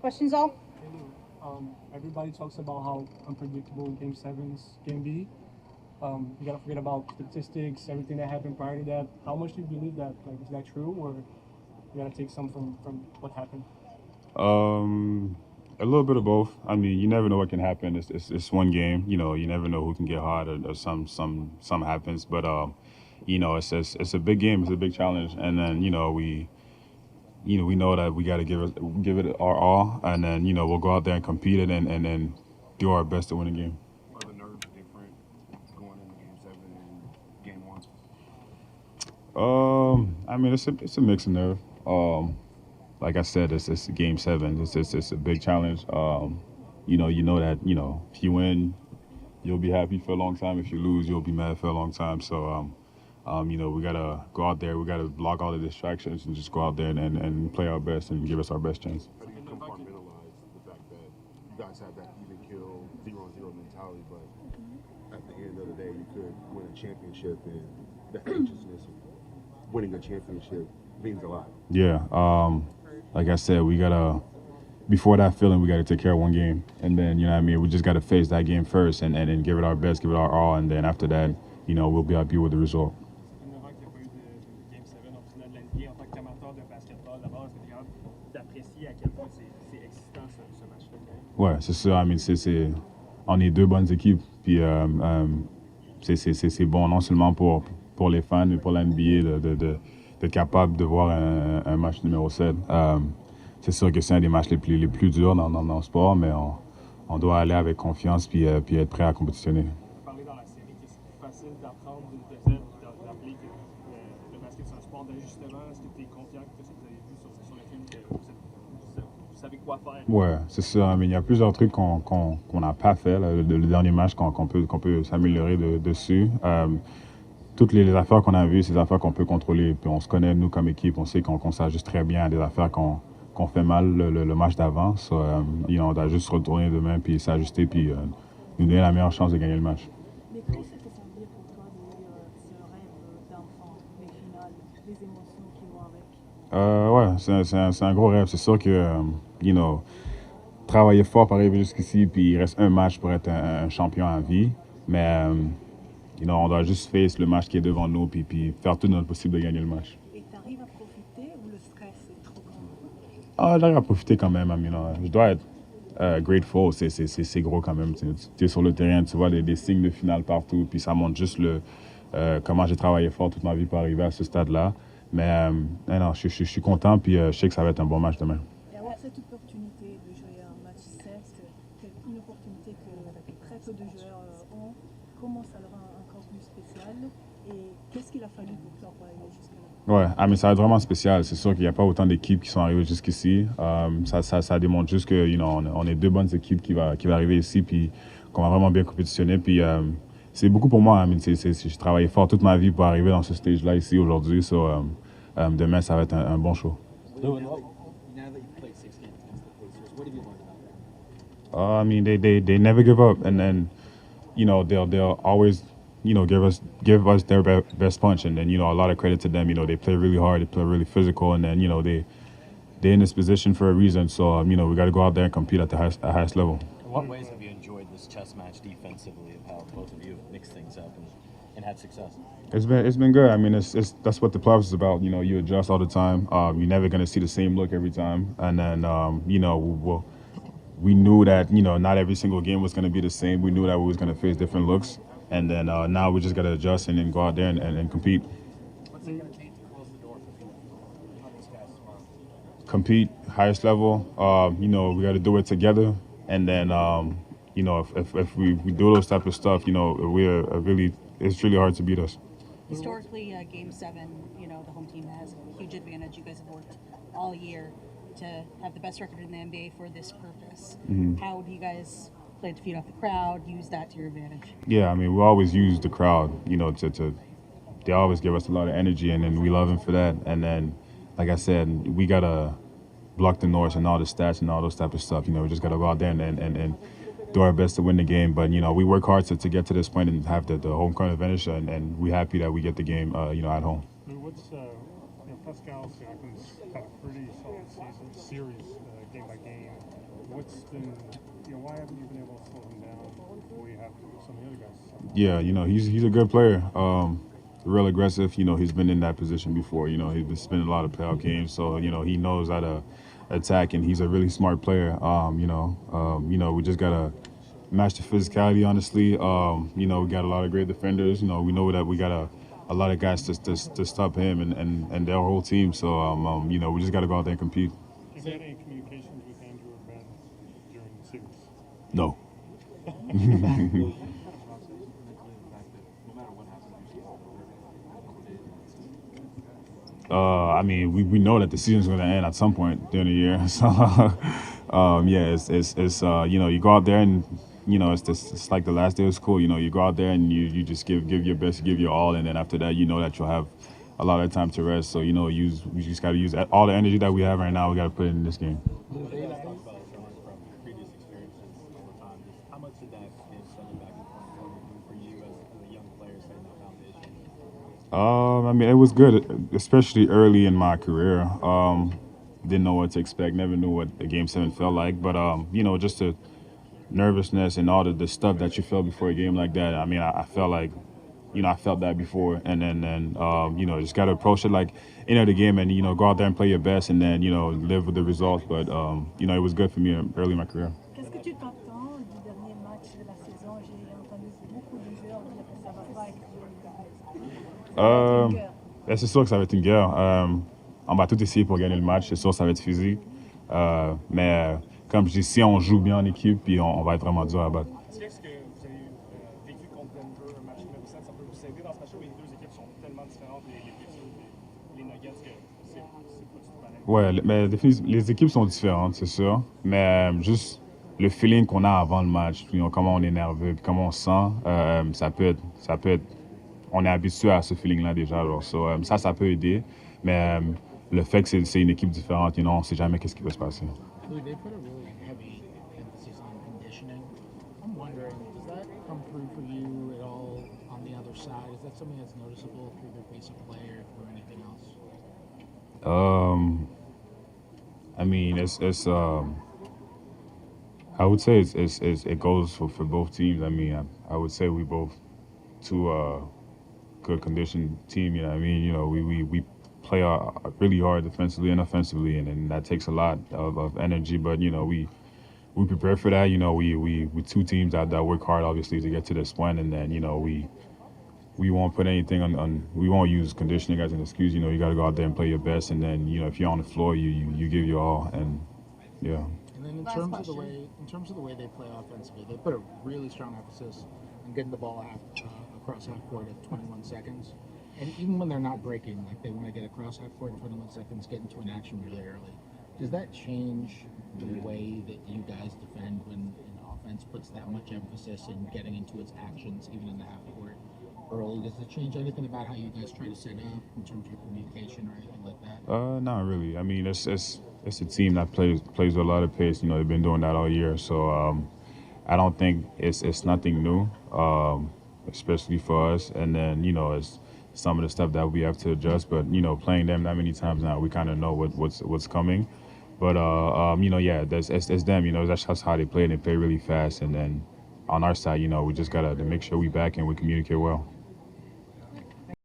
questions all? Everybody talks about how unpredictable Game Sevens can be. You gotta forget about statistics, everything that happened prior to that. How much do you believe that? Like, is that true, or you gotta take some from what happened? Um, a little bit of both. I mean, you never know what can happen. It's one game. You never know who can get hot or some happens. But it's a big game. It's a big challenge. And then we know that we got to give it our all. And then we'll go out there and compete it and then do our best to win the game. Are the nerves different going into Game 7 and Game 1? I mean, it's a mix of nerve. Like I said, it's Game 7. It's a big challenge. You know that if you win, you'll be happy for a long time. If you lose, you'll be mad for a long time. So we gotta go out there. We gotta block all the distractions and just go out there and play our best and give us our best chance. How do you compartmentalize the fact that you guys have that even kill 0-0 mentality, but at the end of the day, you could win a championship, and the anxiousness of winning a championship means a lot. Yeah. Like I said, we gotta before that feeling, we gotta take care of one game, and then what I mean. We just gotta face that game first, and then give it our best, give it our all, and then after that, we'll be happy with the result. Avant qu'il n'y a pas eu de Game 7 en finale de la NBA, en tant qu'amateur de basketball, d'abord, est-ce que tu es capable d'apprécier à quel point c'est excitant ce match-là? Ouais, c'est ça. I mean, on est deux bonnes équipes, puis c'est bon non seulement pour les fans, mais pour la NBA d'être capable de voir un match numéro 7. C'est sûr que c'est un des matchs les plus durs dans le sport, mais on doit aller avec confiance puis être prêt à compétitionner. Parler dans la série, c'est plus facile d'apprendre d'une défaite et d'appeler que le basket c'est un sport d'ajustement. Est-ce que tu es confiant que ce que vous avez vu sur le film, que vous savez quoi faire? Ouais, c'est ça. Mais il y a plusieurs trucs qu'on n'a pas fait, là, le dernier match, qu'on peut s'améliorer dessus. Toutes les affaires qu'on a vues, c'est des affaires qu'on peut contrôler. Puis on se connaît, nous, comme équipe, on sait qu'on s'ajuste très bien à des affaires qu'on fait mal le match d'avant. So, on doit juste retourner demain, puis s'ajuster, puis nous donner la meilleure chance de gagner le match. Mais comment ça t'est semblé pour toi de vivre ce rêve d'enfant, les finales, les émotions qui vont avec? Ouais, c'est un gros rêve. C'est sûr que, travailler fort pour arriver jusqu'ici, puis il reste un match pour être un champion à vie. Mais, on doit juste faire le match qui est devant nous, puis faire tout notre possible de gagner le match. Et t'arrives à profiter ou le stress est trop grand? Ah, j'arrive à profiter quand même. Je dois être grateful. C'est gros quand même. Tu es sur le terrain, tu vois des signes de finale partout, puis ça montre juste comment j'ai travaillé fort toute ma vie pour arriver à ce stade-là. Mais non, je suis content, puis je sais que ça va être un bon match demain. Et avoir cette opportunité de jouer un match 7, c'est une opportunité que très peu de joueurs ont. Comment ça le rend encore plus spécial? Et qu'est-ce qu'il a fallu pour toi pour arriver jusque-là? Ouais, mais ça va être vraiment spécial. C'est sûr qu'il n'y a pas autant d'équipes qui sont arrivées jusqu'ici. Ça démontre juste que on est deux bonnes équipes qui va arriver ici, puis qu'on va vraiment bien compétitionner. Puis c'est beaucoup pour moi. J'ai travaillé fort toute ma vie pour arriver dans ce stage-là ici aujourd'hui. Demain, ça va être un bon show. Now that you've played 6 games against the Pacers, what have you learned about them? I mean, they never give up, and then they'll always give us their best punch, and then a lot of credit to them. They play really hard, they play really physical, and then they're in this position for a reason. So we got to go out there and compete at the highest level. In what ways have you enjoyed this chess match defensively, of how both of you have mixed things up and had success? It's been good. I mean, that's what the playoffs is about. You adjust all the time. You're never gonna see the same look every time, and then we knew that not every single game was gonna be the same. We knew that we was gonna face different looks, and then now we just gotta adjust and then go out there and compete. What's it going to take to close the door on these guys tomorrow? Compete highest level. We got to do it together, and then if we do those type of stuff, it's really hard to beat us. Historically, Game 7, the home team has a huge advantage. You guys have worked all year to have the best record in the NBA for this purpose. Mm-hmm. How do you guys plan to feed off the crowd, use that to your advantage? Yeah, I mean, we always use the crowd, they always give us a lot of energy, and then we love them for that. And then, like I said, we got to block the noise and all the stats and all those type of stuff. We just got to go out there and do our best to win the game. But, we work hard to get to this point and have the home court advantage, and we're happy that we get the game, at home. What's Pascal's having kind of pretty solid season series, game by game. then why haven't you been able to slow him down the way you have with some of the other guys? Yeah, he's a good player. Real aggressive. He's been in that position before. He's been spending a lot of playoff games, so he knows how to attack, and he's a really smart player. We just gotta match the physicality. Honestly, we got a lot of great defenders. We know that we got a lot of guys to stop him and their whole team. So we just gotta go out there and compete. Have you had any communications with Andrew or Ben during the series? No. We know that the season's going to end at some point during the year. So, you go out there and, it's like the last day of school. You go out there and you just give your best, give your all, and then after that, that you'll have a lot of time to rest. So, we just got to use all the energy that we have right now. We got to put it in this game. You guys talk about drawing from previous experiences all the time. Just how much did that give stepping back in 2020 for you as a young player setting that foundation? It was good, especially early in my career. Didn't know what to expect, never knew what the Game 7 felt like. But, just the nervousness and all the stuff that you felt before a game like that, I felt like, I felt that before. And then just got to approach it like any other game and, go out there and play your best and then, live with the results. But, it was good for me early in my career. Qu'est-ce que tu t'entends du dernier match de la saison? J'ai entendu beaucoup de joueurs dire que ça va pas être le cas. C'est sûr que ça va être une guerre. On va tout essayer pour gagner le match. C'est sûr que ça va être physique. Comme je dis, si on joue bien en équipe, puis on va être vraiment dur à battre. Est-ce que vous avez vécu contre Denver un match comme ça peut vous aider dans ce match où les deux équipes sont tellement différentes, les Pistons et les Nuggets, que c'est pas du tout pareil? Ouais, mais les équipes sont différentes, c'est sûr. Mais juste le feeling qu'on a avant le match, puis comment on est nerveux, puis comment on se sent, ça peut être. On est habitué à ce feeling-là déjà. Alors, ça peut aider. Mais le fait que c'est une équipe différente, on ne sait jamais qu'est-ce qui va se passer. Louis, they put a really heavy emphasis on conditioning. I'm wondering, does that come through for you at all on the other side? Is that something that's noticeable through their pace of play or anything else? It's I would say it goes for both teams. I would say we both two good conditioned team. We play really hard defensively and offensively, and then that takes a lot of energy. But we prepare for that. We two teams that work hard obviously to get to this point, and then we won't put anything on. We won't use conditioning as an excuse. You got to go out there and play your best, and then if you're on the floor, you give your all, and yeah. And then in terms of the way they play offensively, they put a really strong emphasis on getting the ball across half court at 21 seconds. And even when they're not breaking, like they want to get across half court in 21 seconds, get into an action really early. Does that change the way that you guys defend when an offense puts that much emphasis in getting into its actions, even in the half court early? Does it change anything about how you guys try to set up in terms of communication or anything like that? Not really. It's a team that plays with a lot of pace. They've been doing that all year, so I don't think it's nothing new, especially for us. And then it's some of the stuff that we have to adjust. But playing them that many times now, we kind of know what's coming. But it's them. That's how they play. They play really fast. And then on our side, we just gotta make sure we back and we communicate well.